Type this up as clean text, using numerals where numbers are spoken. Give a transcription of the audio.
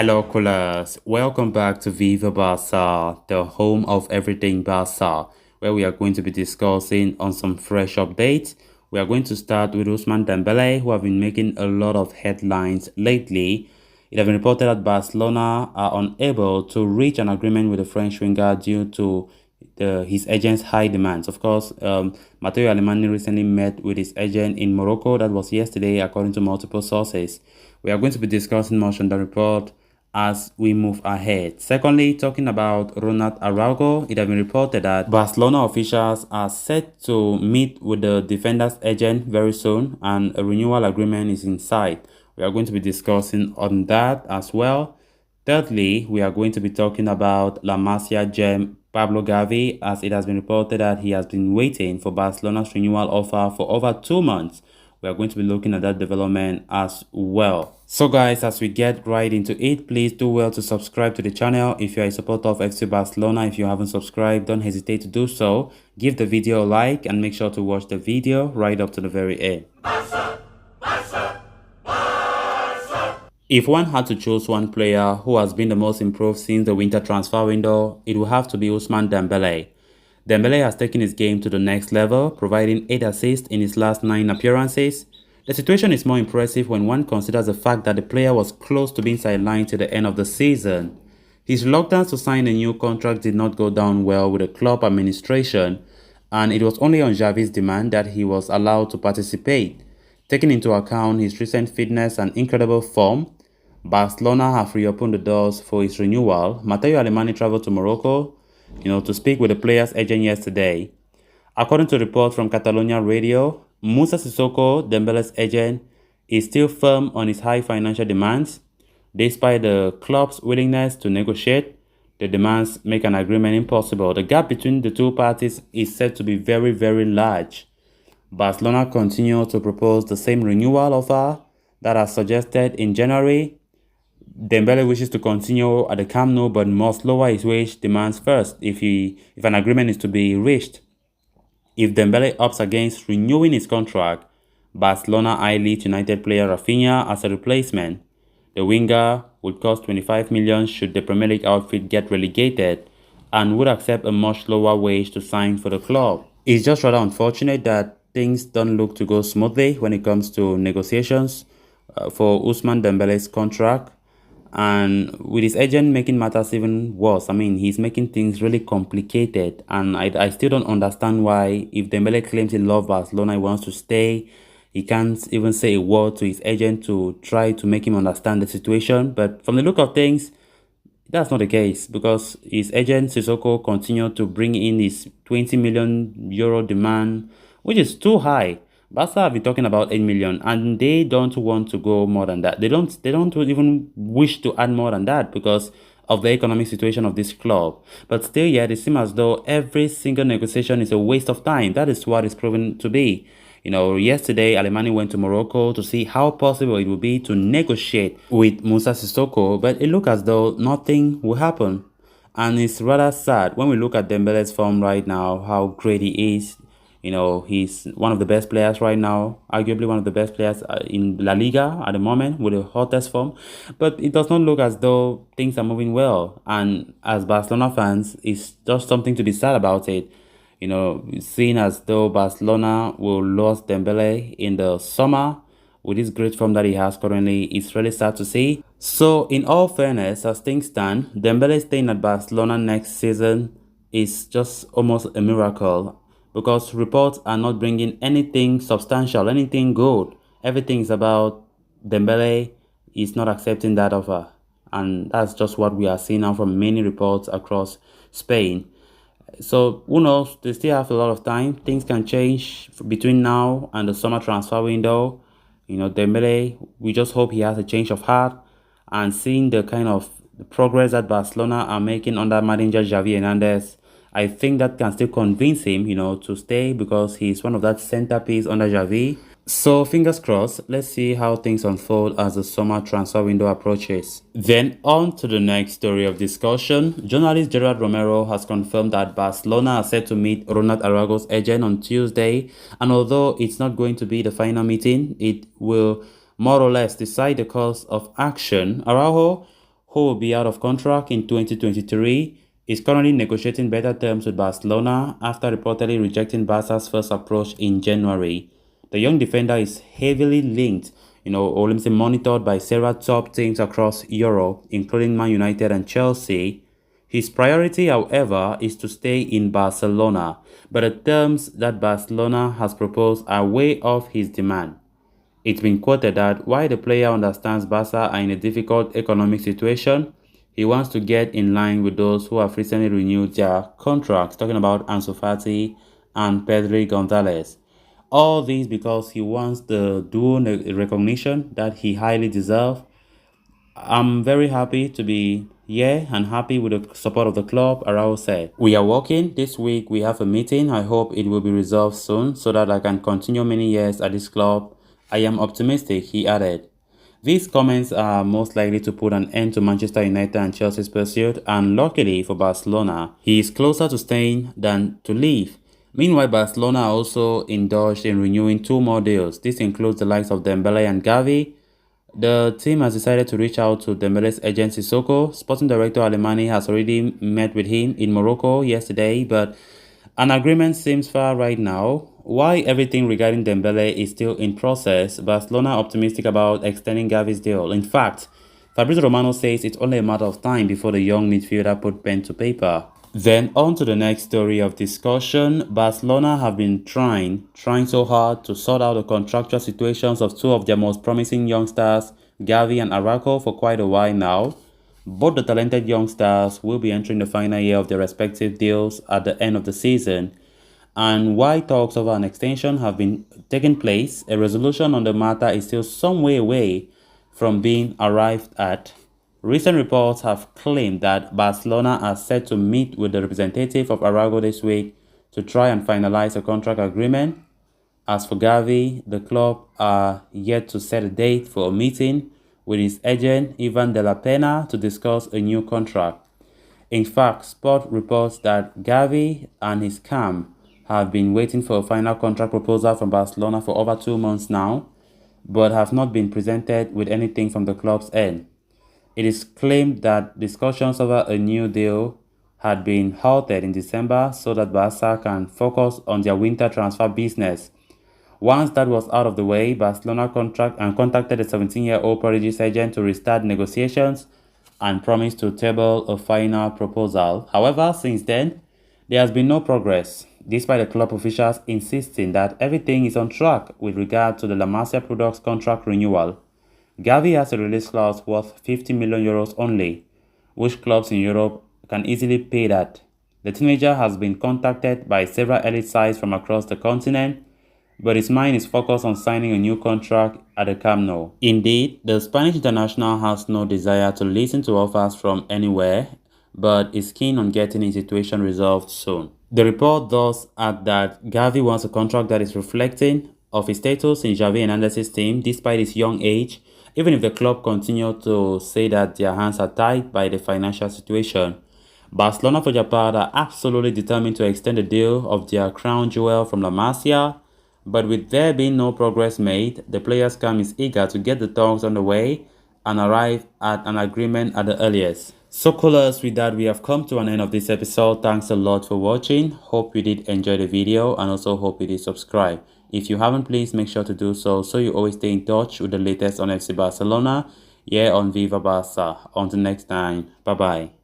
Hello, coolers. Welcome back to Viva Barca, the home of everything Barca, where we are going to be discussing on some fresh updates. We are going to start with Ousmane Dembele, who have been making a lot of headlines lately. It has been reported that Barcelona are unable to reach an agreement with the French winger due to his agent's high demands. Of course, Matteo Alemany recently met with his agent in Morocco. That was yesterday, according to multiple sources. We are going to be discussing much on the report as we move ahead. Secondly, talking about Ronald Araujo, it has been reported that Barcelona officials are set to meet with the defender's agent very soon and a renewal agreement is in sight. We are going to be discussing on that as well. Thirdly, we are going to be talking about La Masia gem Pablo Gavi, as it has been reported that he has been waiting for Barcelona's renewal offer for over 2 months. We are going to be looking at that development as well. So guys, as we get right into it, please do well to subscribe to the channel. If you are a supporter of FC Barcelona, if you haven't subscribed, don't hesitate to do so. Give the video a like and make sure to watch the video right up to the very end. If one had to choose one player who has been the most improved since the winter transfer window, it would have to be Ousmane Dembele. Dembele has taken his game to the next level, providing 8 assists in his last 9 appearances. The situation is more impressive when one considers the fact that the player was close to being sidelined to the end of the season. His reluctance to sign a new contract did not go down well with the club administration, and it was only on Gavi's demand that he was allowed to participate. Taking into account his recent fitness and incredible form, Barcelona have reopened the doors for his renewal. Matteo Alemany traveled to Morocco, to speak with the player's agent yesterday. According to reports from Catalonia Radio, Moussa Sissoko, Dembele's agent, is still firm on his high financial demands. Despite the club's willingness to negotiate, the demands make an agreement impossible. The gap between the two parties is said to be very, very large. Barcelona continue to propose the same renewal offer that was suggested in January. Dembele wishes to continue at the Camp Nou but must lower his wage demands first if an agreement is to be reached. If Dembele opts against renewing his contract, Barcelona eye Leeds United player Rafinha as a replacement. The winger would cost 25 million should the Premier League outfit get relegated and would accept a much lower wage to sign for the club. It's just rather unfortunate that things don't look to go smoothly when it comes to negotiations for Ousmane Dembele's contract. And with his agent making matters even worse, he's making things really complicated. And I still don't understand why, if Dembele claims he loves Barcelona, he wants to stay, he can't even say a word to his agent to try to make him understand the situation. But from the look of things, that's not the case, because his agent Sissoko continued to bring in his 20 million euro demand, which is too high. Barca have been talking about 8 million and they don't want to go more than that. They don't even wish to add more than that because of the economic situation of this club. But still yet, it seems as though every single negotiation is a waste of time. That is what it's proven to be. Yesterday, Alemany went to Morocco to see how possible it would be to negotiate with Moussa Sissoko, but it looked as though nothing will happen. And it's rather sad when we look at Dembele's form right now, how great he is. He's one of the best players right now, arguably one of the best players in La Liga at the moment with the hottest form. But it does not look as though things are moving well. And as Barcelona fans, it's just something to be sad about it. Seeing as though Barcelona will lose Dembele in the summer with this great form that he has currently, it's really sad to see. So in all fairness, as things stand, Dembele staying at Barcelona next season is just almost a miracle, because reports are not bringing anything substantial, anything good. Everything is about Dembele is not accepting that offer. And that's just what we are seeing now from many reports across Spain. So who knows, they still have a lot of time. Things can change between now and the summer transfer window. Dembele, we just hope he has a change of heart. And seeing the kind of progress that Barcelona are making under manager Xavi Hernandez, I think that can still convince him, to stay, because he's one of that centerpiece under Gavi. So fingers crossed, let's see how things unfold as the summer transfer window approaches. Then on to the next story of discussion. Journalist Gerard Romero has confirmed that Barcelona are set to meet Ronald Araujo's agent on Tuesday. And although it's not going to be the final meeting, it will more or less decide the course of action. Araujo, who will be out of contract in 2023, is currently negotiating better terms with Barcelona after reportedly rejecting Barca's first approach in January. The young defender is heavily linked, or monitored by several top teams across Europe, including Man United and Chelsea. His priority, however, is to stay in Barcelona, but the terms that Barcelona has proposed are way off his demand. It's been quoted that while the player understands Barca are in a difficult economic situation, he wants to get in line with those who have recently renewed their contracts, talking about Ansu Fati and Pedri Gonzalez. All this because he wants the dual recognition that he highly deserves. I'm very happy to be here and happy with the support of the club, Araujo said. We are working. This week we have a meeting. I hope it will be resolved soon so that I can continue many years at this club. I am optimistic, he added. These comments are most likely to put an end to Manchester United and Chelsea's pursuit, and luckily for Barcelona, he is closer to staying than to leave. Meanwhile, Barcelona also indulged in renewing 2 more deals. This includes the likes of Dembele and Gavi. The team has decided to reach out to Dembele's agent Sissoko. Sporting director Alemany has already met with him in Morocco yesterday, but an agreement seems far right now. While everything regarding Dembele is still in process, Barcelona are optimistic about extending Gavi's deal. In fact, Fabrizio Romano says it's only a matter of time before the young midfielder put pen to paper. Then on to the next story of discussion. Barcelona have been trying so hard to sort out the contractual situations of 2 of their most promising youngsters, Gavi and Araujo, for quite a while now. Both the talented young stars will be entering the final year of their respective deals at the end of the season. And while talks over an extension have been taking place, a resolution on the matter is still some way away from being arrived at. Recent reports have claimed that Barcelona are set to meet with the representative of Araujo this week to try and finalize a contract agreement. As for Gavi, the club are yet to set a date for a meeting with his agent Ivan de la Pena to discuss a new contract. In fact, Sport reports that Gavi and his camp have been waiting for a final contract proposal from Barcelona for over 2 months now, but have not been presented with anything from the club's end. It is claimed that discussions over a new deal had been halted in December so that Barca can focus on their winter transfer business. Once that was out of the way, Barcelona contacted the 17-year-old prodigy's agent to restart negotiations and promised to table a final proposal. However, since then, there has been no progress, despite the club officials insisting that everything is on track with regard to the La Masia Products contract renewal. Gavi has a release clause worth 50 million euros only, which clubs in Europe can easily pay that. The teenager has been contacted by several elite sides from across the continent, but his mind is focused on signing a new contract at the Camp Nou. Indeed, the Spanish international has no desire to listen to offers from anywhere, but is keen on getting his situation resolved soon. The report does add that Gavi wants a contract that is reflecting of his status in Xavi Hernandez's team despite his young age, even if the club continue to say that their hands are tied by the financial situation. Barcelona, for their part, are absolutely determined to extend the deal of their crown jewel from La Masia, but with there being no progress made, the players' camp is eager to get the talks underway and arrive at an agreement at the earliest. So callers, with that we have come to an end of this episode. Thanks a lot for watching. Hope you did enjoy the video and also hope you did subscribe. If you haven't, please make sure to do so you always stay in touch with the latest on FC Barcelona here on Viva Barca. Until next time, bye bye.